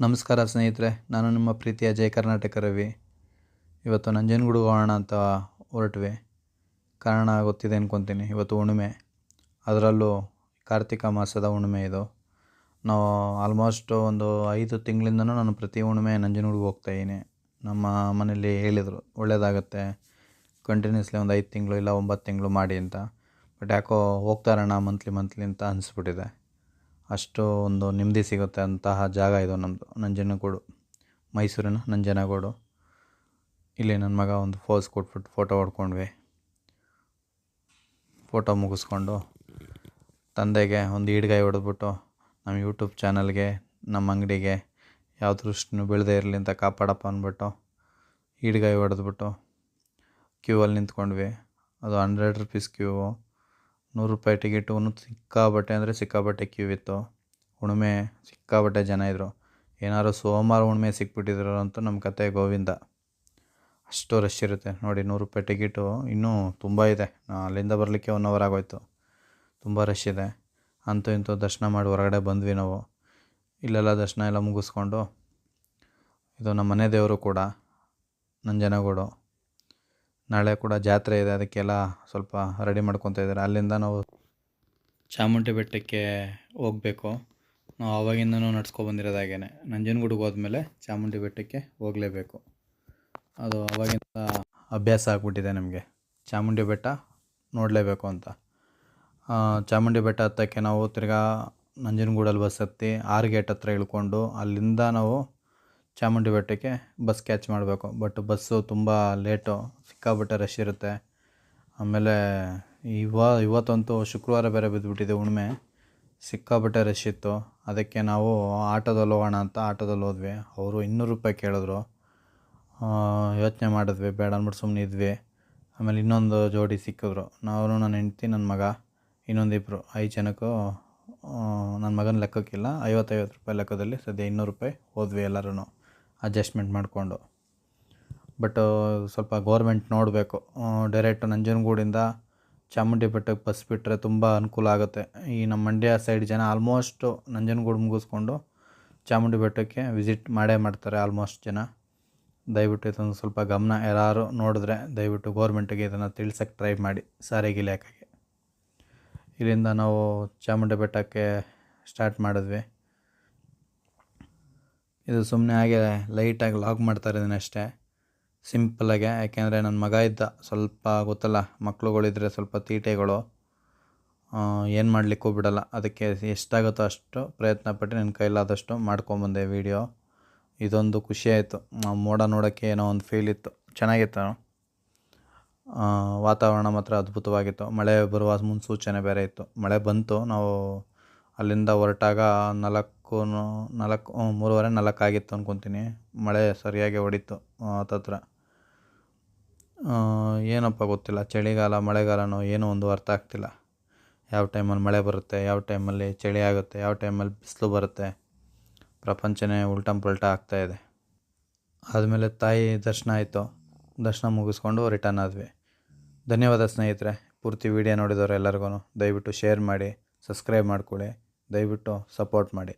ನಮಸ್ಕಾರ ಸ್ನೇಹಿತರೆ, ನಾನು ನಿಮ್ಮ ಪ್ರೀತಿಯ ಜಯ ಕರ್ನಾಟಕ ರವಿ. ಇವತ್ತು ನಂಜನಗೂಡಿಗೆ ಹೋಗೋಣ ಅಂತ ಹೊರಟ್ವಿ. ಕಾರಣ ಗೊತ್ತಿದೆ ಅಂದ್ಕೊತೀನಿ. ಇವತ್ತು ಹುಣ್ಣಿಮೆ, ಅದರಲ್ಲೂ ಕಾರ್ತಿಕ ಮಾಸದ ಹುಣ್ಣಿಮೆ ಇದು. ನಾವು ಆಲ್ಮೋಸ್ಟ್ ಒಂದು 5 ತಿಂಗಳಿಂದನೂ ನಾನು ಪ್ರತಿ ಹುಣ್ಣಿಮೆ ನಂಜನಗೂಡಿಗೆ ಹೋಗ್ತಾಯಿದ್ದೀನಿ. ನಮ್ಮ ಮನೇಲಿ ಹೇಳಿದರು ಒಳ್ಳೆಯದಾಗತ್ತೆ, ಕಂಟಿನ್ಯೂಸ್ಲಿ ಒಂದು 5 ತಿಂಗಳು ಇಲ್ಲ 9 ತಿಂಗಳು ಮಾಡಿ ಅಂತ. ಬಟ್ ಯಾಕೋ ಹೋಗ್ತಾರಣ ಮಂತ್ಲಿ ಅಂತ ಅನಿಸ್ಬಿಟ್ಟಿದೆ. ಅಷ್ಟು ಒಂದು ನೆಮ್ಮದಿ ಸಿಗುತ್ತೆ ಅಂತಹ ಜಾಗ ಇದು ನಮ್ಮದು ನಂಜನಗೂಡು, ಮೈಸೂರಿನ ನಂಜನಗೂಡು. ಇಲ್ಲಿ ನನ್ನ ಮಗ ಒಂದು ಫೋಸ್ ಕೊಟ್ಬಿಟ್ಟು ಫೋಟೋ ಹೊಡ್ಕೊಂಡ್ವಿ. ಫೋಟೋ ಮುಗಿಸ್ಕೊಂಡು ತಂದೆಗೆ ಒಂದು ಈಡ್ಗಾಯಿ ಹೊಡೆದ್ಬಿಟ್ಟು ನಮ್ಮ ಯೂಟ್ಯೂಬ್ ಚಾನಲ್ಗೆ, ನಮ್ಮ ಅಂಗಡಿಗೆ ಯಾವ ದೃಷ್ಟಿನೂ ಬೀಳದೇ ಇರಲಿ ಅಂತ ಕಾಪಾಡಪ್ಪ ಅಂದ್ಬಿಟ್ಟು ಈಡ್ಗಾಯಿ ಹೊಡೆದ್ಬಿಟ್ಟು ಕ್ಯೂವಲ್ಲಿ ನಿಂತ್ಕೊಂಡ್ವಿ. ಅದು 100 ರೂಪೀಸ್ ಕ್ಯೂ, 100 ರೂಪಾಯಿ ಟಿಕೆಟು. ಸಿಕ್ಕಾಬಟ್ಟೆ ಅಂದರೆ ಸಿಕ್ಕಾಬಟ್ಟೆ ಕ್ಯೂ ಇತ್ತು. ಹುಣ್ಣಿಮೆ ಸಿಕ್ಕಾಬಟ್ಟೆ ಜನ ಇದ್ದರು. ಏನಾದ್ರು ಸೋಮವಾರ ಹುಣ್ಣಿಮೆ ಸಿಕ್ಬಿಟ್ಟಿದ್ರು ಅಂತೂ ನಮ್ಮ ಕತೆ ಗೋವಿಂದ. ಅಷ್ಟು ರಶ್ ಇರುತ್ತೆ ನೋಡಿ. 100 ರೂಪಾಯಿ ಟಿಕೆಟು ಇನ್ನೂ ತುಂಬ ಇದೆ. ಅಲ್ಲಿಂದ ಬರಲಿಕ್ಕೆ 1 ಅವರ್ ಆಗೋಯ್ತು. ತುಂಬ ರಶ್ ಇದೆ. ಅಂತೂ ಇಂತೂ ದರ್ಶನ ಮಾಡಿ ಹೊರಗಡೆ ಬಂದ್ವಿ ನಾವು. ಇಲ್ಲೆಲ್ಲ ದರ್ಶನ ಎಲ್ಲ ಮುಗಿಸ್ಕೊಂಡು, ಇದು ನಮ್ಮ ಮನೆ ದೇವರು ಕೂಡ ನಂಜನಗೂಡು. ನಾಳೆ ಕೂಡ ಜಾತ್ರೆ ಇದೆ, ಅದಕ್ಕೆಲ್ಲ ಸ್ವಲ್ಪ ರೆಡಿ ಮಾಡ್ಕೊತಾ ಇದ್ದಾರೆ. ಅಲ್ಲಿಂದ ನಾವು ಚಾಮುಂಡಿ ಬೆಟ್ಟಕ್ಕೆ ಹೋಗಬೇಕು. ನಾವು ಆವಾಗಿಂದನೂ ನಡ್ಸ್ಕೊಬಂದಿರೋದು ಹಾಗೇನೆ. ನಂಜನಗೂಡಿಗೆ ಹೋದ್ಮೇಲೆ ಚಾಮುಂಡಿ ಬೆಟ್ಟಕ್ಕೆ ಹೋಗಲೇಬೇಕು. ಅದು ಆವಾಗಿಂದ ಅಭ್ಯಾಸ ಆಗಿಬಿಟ್ಟಿದೆ ನಮಗೆ, ಚಾಮುಂಡಿ ಬೆಟ್ಟ ನೋಡಲೇಬೇಕು ಅಂತ. ಚಾಮುಂಡಿ ಬೆಟ್ಟ ಹತ್ತಕ್ಕೆ ನಾವು ತಿರ್ಗಾ ನಂಜನಗೂಡಲ್ಲಿ ಬಸ್ ಹತ್ತಿ 6 ಗೇಟ್ ಹತ್ರ ಇಳ್ಕೊಂಡು ಅಲ್ಲಿಂದ ನಾವು ಚಾಮುಂಡಿ ಬೆಟ್ಟಕ್ಕೆ ಬಸ್ ಕ್ಯಾಚ್ ಮಾಡಬೇಕು. ಬಟ್ ಬಸ್ಸು ತುಂಬ ಲೇಟು, ಸಿಕ್ಕಾಬಟ್ಟೆ ರಶ್ ಇರುತ್ತೆ. ಆಮೇಲೆ ಇವತ್ತಂತೂ ಶುಕ್ರವಾರ ಬೇರೆ ಬಿದ್ದುಬಿಟ್ಟಿದೆ ಹುಣ್ಣಿಮೆ, ಸಿಕ್ಕಾಬಟ್ಟೆ ರಶ್ ಇತ್ತು. ಅದಕ್ಕೆ ನಾವು ಆಟೋದಲ್ಲಿ ಹೋಗೋಣ ಅಂತ ಆಟೋದಲ್ಲಿ ಹೋದ್ವಿ. ಅವರು 200 ರೂಪಾಯಿ ಕೇಳಿದ್ರು. ಯೋಚನೆ ಮಾಡಿದ್ವಿ, ಬೇಡ ಅಂದ್ಬಿಟ್ಟು ಸುಮ್ಮನೆ ಇದ್ವಿ. ಆಮೇಲೆ ಇನ್ನೊಂದು ಜೋಡಿ ಸಿಕ್ಕಿದ್ರು. ನಾವು, ನನ್ನ ಹೆಂಡ್ತಿ, ನನ್ನ ಮಗ, ಇನ್ನೊಂದಿಬ್ಬರು, 5 ಜನಕ್ಕೂ ನನ್ನ ಮಗನ ಲೆಕ್ಕಕ್ಕಿಲ್ಲ, 50 ರೂಪಾಯಿ ಲೆಕ್ಕದಲ್ಲಿ ಸದ್ಯ 200 ರೂಪಾಯಿ ಹೋದ್ವಿ ಎಲ್ಲರೂ ಅಡ್ಜಸ್ಟ್ಮೆಂಟ್ ಮಾಡಿಕೊಂಡು. ಬಟ್ ಸ್ವಲ್ಪ ಗೌರ್ಮೆಂಟ್ ನೋಡಬೇಕು. ಡೈರೆಕ್ಟ್ ನಂಜನಗೂಡಿಂದ ಚಾಮುಂಡಿ ಬೆಟ್ಟಕ್ಕೆ ಬಸ್ ಬಿಟ್ಟರೆ ತುಂಬ ಅನುಕೂಲ ಆಗುತ್ತೆ. ಈ ನಮ್ಮ ಮಂಡ್ಯ ಸೈಡ್ ಜನ ಆಲ್ಮೋಸ್ಟು ನಂಜನಗೂಡು ಮುಗಿಸ್ಕೊಂಡು ಚಾಮುಂಡಿ ಬೆಟ್ಟಕ್ಕೆ ವಿಸಿಟ್ ಮಾಡ್ತಾರೆ ಆಲ್ಮೋಸ್ಟ್ ಜನ. ದಯವಿಟ್ಟು ಇದೊಂದು ಸ್ವಲ್ಪ ಗಮನ, ಯಾರು ನೋಡಿದ್ರೆ ದಯವಿಟ್ಟು ಗೌರ್ಮೆಂಟಿಗೆ ಇದನ್ನು ತಿಳ್ಸೋಕ್ಕೆ ಟ್ರೈ ಮಾಡಿ, ಸಾರಿಗೆ ಇಲಾಖೆಗೆ. ಇಲ್ಲಿಂದ ನಾವು ಚಾಮುಂಡಿ ಬೆಟ್ಟಕ್ಕೆ ಸ್ಟಾರ್ಟ್ ಮಾಡಿದ್ವಿ. ಇದು ಸುಮ್ಮನೆ ಹಾಗೆ ಲೈಟಾಗಿ ಲಾಗ್ ಮಾಡ್ತಾ ಇದ್ದೀನಿ ಅಷ್ಟೇ, ಸಿಂಪಲ್ಲಾಗೆ. ಯಾಕೆಂದರೆ ನನ್ನ ಮಗ ಇದ್ದ, ಸ್ವಲ್ಪ ಗೊತ್ತಲ್ಲ, ಮಕ್ಳುಗಳಿದ್ರೆ ಸ್ವಲ್ಪ ತೀಟೆಗಳು, ಏನು ಮಾಡಲಿಕ್ಕೂ ಬಿಡೋಲ್ಲ. ಅದಕ್ಕೆ ಎಷ್ಟಾಗುತ್ತೋ ಅಷ್ಟು ಪ್ರಯತ್ನಪಟ್ಟು ನನ್ನ ಕೈಲಾದಷ್ಟು ಮಾಡ್ಕೊಂಬಂದೆ ವೀಡಿಯೋ. ಇದೊಂದು ಖುಷಿಯಾಯಿತು. ಮೋಡ ನೋಡೋಕ್ಕೆ ಏನೋ ಒಂದು ಫೀಲ್ ಇತ್ತು, ಚೆನ್ನಾಗಿತ್ತು. ವಾತಾವರಣ ಮಾತ್ರ ಅದ್ಭುತವಾಗಿತ್ತು. ಮಳೆ ಬರುವ ಮುನ್ಸೂಚನೆ ಬೇರೆ ಇತ್ತು. ಮಳೆ ಬಂತು. ನಾವು ಅಲ್ಲಿಂದ ಹೊರಟಾಗ 3:30 4 ಆಗಿತ್ತು ಅಂದ್ಕೊತೀನಿ. ಮಳೆ ಸರಿಯಾಗಿ ಹೊಡಿತು ಹತ್ತತ್ರ. ಏನಪ್ಪ ಗೊತ್ತಿಲ್ಲ, ಚಳಿಗಾಲ ಮಳೆಗಾಲನೋ ಏನೋ ಒಂದು ಅರ್ಥ ಆಗ್ತಿಲ್ಲ. ಯಾವ ಟೈಮಲ್ಲಿ ಮಳೆ ಬರುತ್ತೆ, ಯಾವ ಟೈಮಲ್ಲಿ ಚಳಿ ಆಗುತ್ತೆ, ಯಾವ ಟೈಮಲ್ಲಿ ಬಿಸಿಲು ಬರುತ್ತೆ. ಪ್ರಪಂಚನೇ ಉಲ್ಟಂ ಪಲ್ಟಾ ಆಗ್ತಾಯಿದೆ. ಆದಮೇಲೆ ತಾಯಿ ದರ್ಶನ ಆಯಿತು. ದರ್ಶನ ಮುಗಿಸ್ಕೊಂಡು ರಿಟರ್ನ್ ಆದ್ವಿ. ಧನ್ಯವಾದ ಸ್ನೇಹಿತರೆ. ಪೂರ್ತಿ ವೀಡಿಯೋ ನೋಡಿದವರು ಎಲ್ಲರಿಗೂ ದಯವಿಟ್ಟು ಶೇರ್ ಮಾಡಿ, ಸಬ್ಸ್ಕ್ರೈಬ್ ಮಾಡ್ಕೊಳ್ಳಿ, ದಯವಿಟ್ಟು ಸಪೋರ್ಟ್ ಮಾಡಿ.